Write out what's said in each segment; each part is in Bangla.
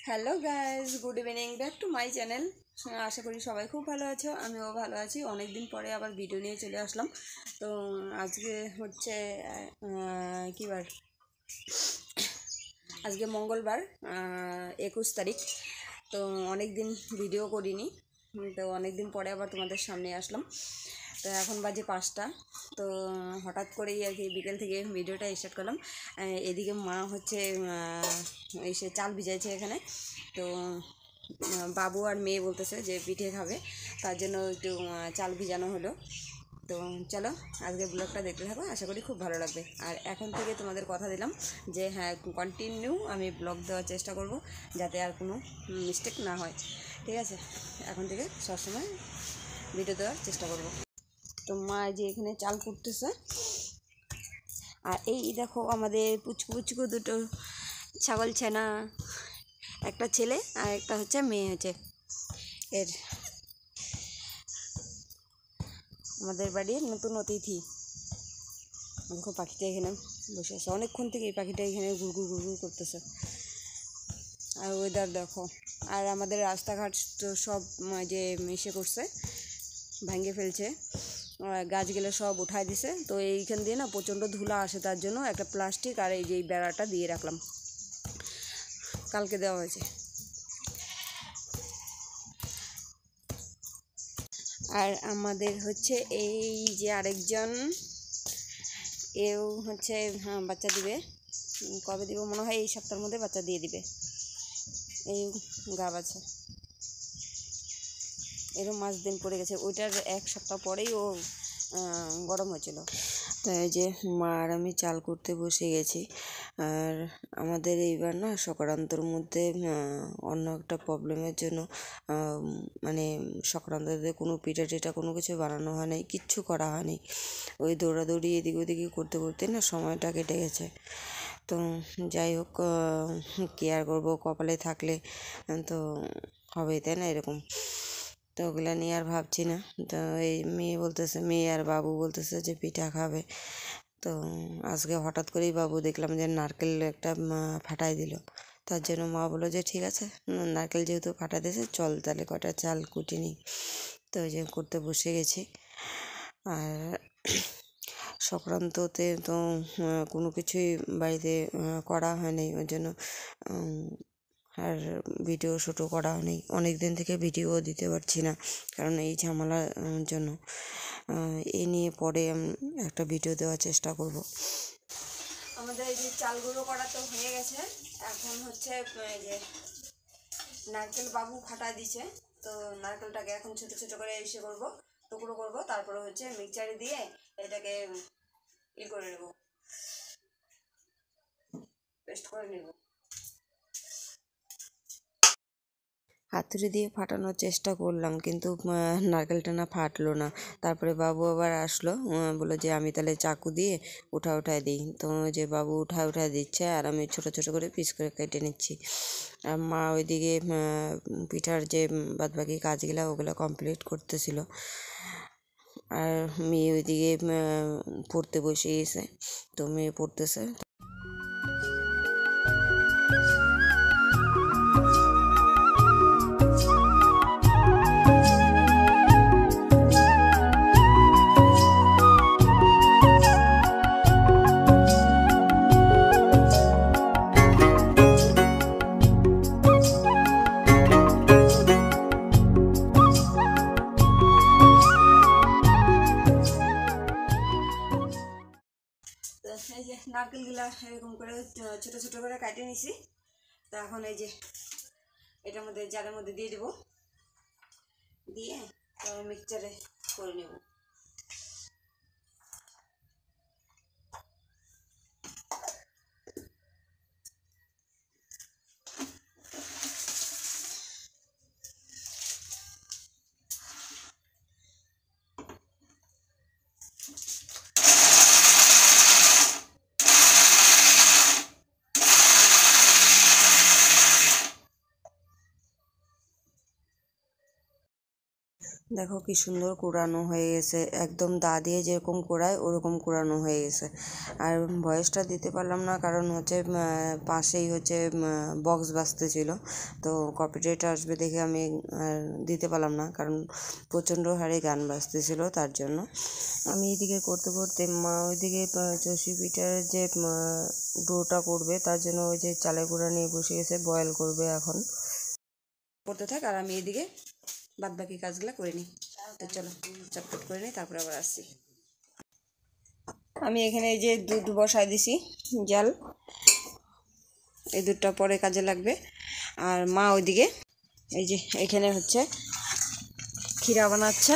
Hello guys, good evening, back to my channel. আশা করি সবাই খুব ভালো আছো, আমিও ভালো আছি। অনেক দিন পরে আবার ভিডিও নিয়ে চলে আসলাম। তো আজকে হচ্ছে কী বার, আজকে মঙ্গলবার, 21 তারিখ। তো অনেক দিন ভিডিও করিনি, তো অনেক দিন পরে আবার তোমাদের সামনে আসলাম। তো এখন বাজে 5টা। তো হঠাৎ করেই আর কি বিকেল থেকে ভিডিওটা স্টার্ট করলাম। এদিকে মা হচ্ছে এসে চাল ভিজাইছে এখানে। তো বাবু আর মেয়ে বলতেছে যে পিঠে খাবে, তার জন্য একটু চাল ভিজানো হলো। তো চলো আজকে ব্লগটা দেখতে থাকো, আশা করি খুব ভালো লাগবে। আর এখন থেকে তোমাদের কথা দিলাম যে হ্যাঁ, কন্টিনিউ আমি ব্লগ দেওয়ার চেষ্টা করব, যাতে আর কোনো মিস্টেক না হয়। ঠিক আছে, এখন থেকে সবসময় ভিডিও দেওয়ার চেষ্টা করব। তো মা যে এখানে চাল কুটতেছে, আর এই দেখো আমাদের পুচকু পুচকু দুটো ছাগল ছানা, একটা ছেলে আর একটা হচ্ছে মেয়ে হচ্ছে এর, আমাদের বাড়ির নতুন অতিথি। দেখো পাখিটা এখানে বসে আছে, অনেকক্ষণ থেকে এই পাখিটা এখানে ঘুরঘুর ঘুরঘুর করতেছে। আর ওয়েদার দেখো, আর আমাদের রাস্তাঘাট তো সব যে মিশে করছে, ভেঙে ফেলছে, গাছগুলো সব উঠাই দিছে। তো এইখান দিয়ে না প্রচণ্ড ধুলা আসে, তার জন্য একটা প্লাস্টিক আর এই যে বেড়াটা দিয়ে রাখলাম, কালকে দেওয়া হয়েছে। আর আমাদের হচ্ছে এই যে আরেকজন, এও হচ্ছে বাচ্চা দিবে। কবে দিব মনে হয় এই সপ্তাহের মধ্যে বাচ্চা দিয়ে দিবে। এই গাব আছে, এরও 5 দিন পড়ে গেছে, ওইটার 1 সপ্তাহ পরেই ও গরম হয়েছিল। তাই যে মা আর আমি চাল করতে বসে গেছি। আর আমাদের এইবার না সংক্রান্তর মধ্যে অন্য একটা প্রবলেমের জন্য মানে সংক্রান্ততে কোনো পিঠা টিঠা কোনো কিছু বানানো হয় নাই, কিচ্ছু করা হয়নি। ওই দৌড়াদৌড়ি এদিক ওদিকে করতে করতে না সময়টা কেটে গেছে। তো যাই হোক, কী আর করবো, কপালে থাকলে তো হবেই, তাই না? এরকম তো ওগুলা নিয়ে আর ভাবছি না। তো এই মেয়ে আর বাবু বলতেছে যে পিঠা খাবে। তো আজকে হঠাৎ করেই বাবু দেখলাম যে নারকেল একটা ফাটাই দিল। তার জন্য মা বললো যে ঠিক আছে, নারকেল যেহেতু ফাটাই দিয়েছে, চল তাহলে কটা চাল কুটি নিই। তো ওই যে করতে বসে গেছি। আর সংক্রান্ততে তো কোনো কিছুই বাড়িতে করা হয়নি, ওই জন্য আর ভিডিও শ্যুটও করা হয়নি। অনেক দিন থেকে ভিডিও দিতে পারছি না, কারণ এই ঝামেলার জন্য। এই নিয়ে পরে আমি একটা ভিডিও দেওয়ার চেষ্টা করব। আমাদের এই যে চাল গুঁড়ো করা তো হয়ে গেছে, এখন হচ্ছে এই যে নারকেল বাবু ফাটা দিছে। তো নারকেলটাকে এখন ছোট ছোট করে এসে করবো, টুকরো করবো, তারপরে হচ্ছে মিক্সচারে দিয়ে এটাকে করে নেব, পেস্ট করে নেব। হাতুড়ি দিয়ে ফাটানোর চেষ্টা করলাম, কিন্তু নারকেলটা না ফাটলো না। তারপরে বাবু আবার আসলো, বললো যে আমি তাহলে চাকু দিয়ে উঠাই দিই। তো যে বাবু উঠাই দিচ্ছে, আর আমি ছোট ছোট করে পিস করে কেটে নিচ্ছি। আর মা ওইদিকে পিঠার যে বাদবাকি কাজগুলো ওগুলো কমপ্লিট করতেছিল। আর মেয়ে ওইদিকে পড়তে বসে গেছে, তো মেয়ে পড়তেছে। এই যে নারকেলগুলা এরকম করে ছোটো ছোটো করে কাটে নিছি। তো এখন এই যে এটার মধ্যে জারের মধ্যে দিয়ে দেবো, দিয়ে মিক্সচারে করে নেব। দেখো কি সুন্দর কুড়ানো হয়ে গেছে, একদম দা দিয়ে যেরকম কুড়ায় ওরকম কুড়ানো হয়ে গেছে। আর ভয়েসটা দিতে পারলাম না কারণ হচ্ছে পাশেই হচ্ছে বক্স বাজতেছিল, তো কপিরাইট আসবে দেখে আমি দিতে পারলাম না, কারণ প্রচণ্ড হারে গান বাজতেছিল তার জন্য। আমি এদিকে করতে করতে মা ওইদিকে চষি পিঠার যে ডোটা করবে তার জন্য ওই যে চালের গুঁড়া নিয়ে বসে গেছে, বয়েল করবে এখন। করতে থাক আর আমি এদিকে বাদ বাকি কাজগুলো করে নিই। তো চলো চটপট করে নিই, তারপরে আবার আসছি। আমি এখানে এই যে দুধ বসাই দিছি জাল, এই দুধটা পরে কাজে লাগবে। আর মা ওইদিকে এই যে এখানে হচ্ছে ক্ষীরা বানাচ্ছে,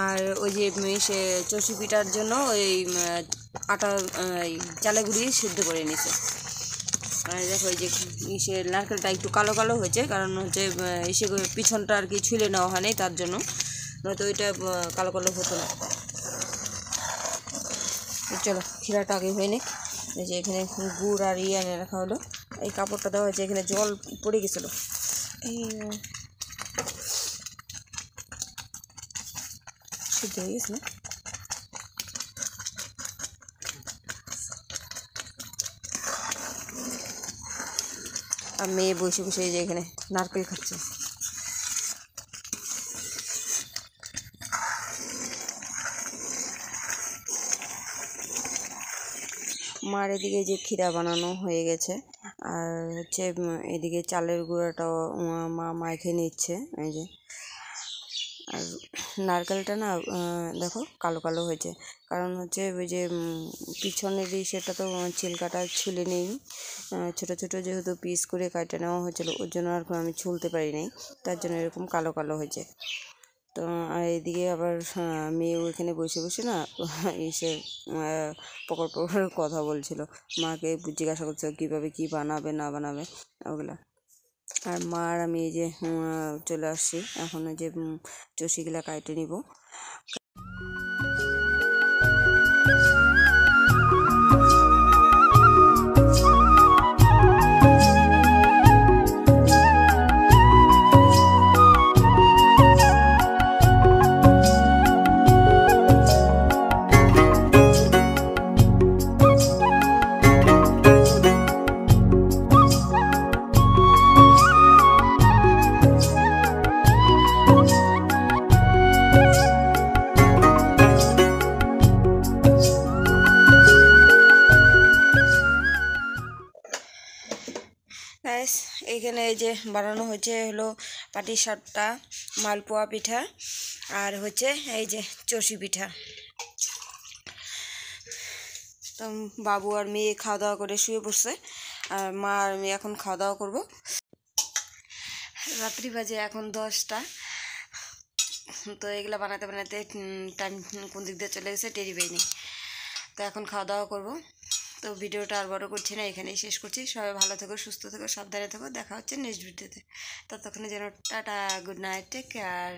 আর ওই যে সে চষি পিঠার জন্য ওই আটা চালে গুঁড়ি সিদ্ধ করে নিছে। আর দেখো এই যে সে নারকেলটা একটু কালো কালো হয়েছে, কারণ হচ্ছে সে পিছনটা আর কি ছুলে নেওয়া হয়নি তার জন্য, নয়তো ওইটা কালো কালো হতো না। চলো ক্ষীরাটা আগে হয়ে নিক। এই যে এখানে গুড় আর এনে রাখা হলো, এই কাপড়টা দেওয়া হয়েছে, এখানে জল পড়ে গেছিলো। এই সিদ্ধ হয়ে গেছে না? আর মেয়ে বসে বসে এই যে এখানে নারকেল খাচ্ছে। মার এদিকে যে ক্ষীরা বানানো হয়ে গেছে, আর হচ্ছে এদিকে চালের গুঁড়াটাও মা মাইখে নিচ্ছে এই যে। আর নারকেলটা না দেখো কালো কালো হয়েছে, কারণ হচ্ছে ওই যে পিছনেরই সেটা তো ছিলকাটা ছুলে নেই, ছোটো ছোটো যেহেতু পিস করে কাটে নেওয়া হয়েছিল ওর জন্য আর আমি ছুলতে পারি নাই, তার জন্য এরকম কালো কালো হয়েছে। তো আর এদিকে আবার মেয়ে ওইখানে বসে বসে না এসে পকড় পকড় কথা বলছিল, মাকে জিজ্ঞাসা করছে কীভাবে কী বানাবে না বানাবে ওগুলা। আর মা আর আমি এই যে চলে আসছি এখন, এই যে চষিগুলা কাটে নিব। এইখানে এই যে বানানো হয়েছে হলো পাটিসাপটা, মালপোয়া পিঠা, আর হচ্ছে এই যে চষি পিঠা। তো বাবু আর মেয়ে খাওয়া দাওয়া করে শুয়ে পড়ছে, আর মা আর মেয়ে এখন খাওয়া দাওয়া করবো। রাত্রি বাজে এখন 10টা। তো এগুলো বানাতে বানাতে টাইম কোন দিক দিয়ে চলে গেছে টেরি পাইনি। তো এখন খাওয়া দাওয়া করবো। তো ভিডিওটা আর বড় করছি না, এখানেই শেষ করছি। সবাই ভালো থেকো, সুস্থ থেকো, সাবধানে থেকো। দেখা হচ্ছে নেক্সট ভিডিওতে। ততক্ষণে যেন tata, good night, take care.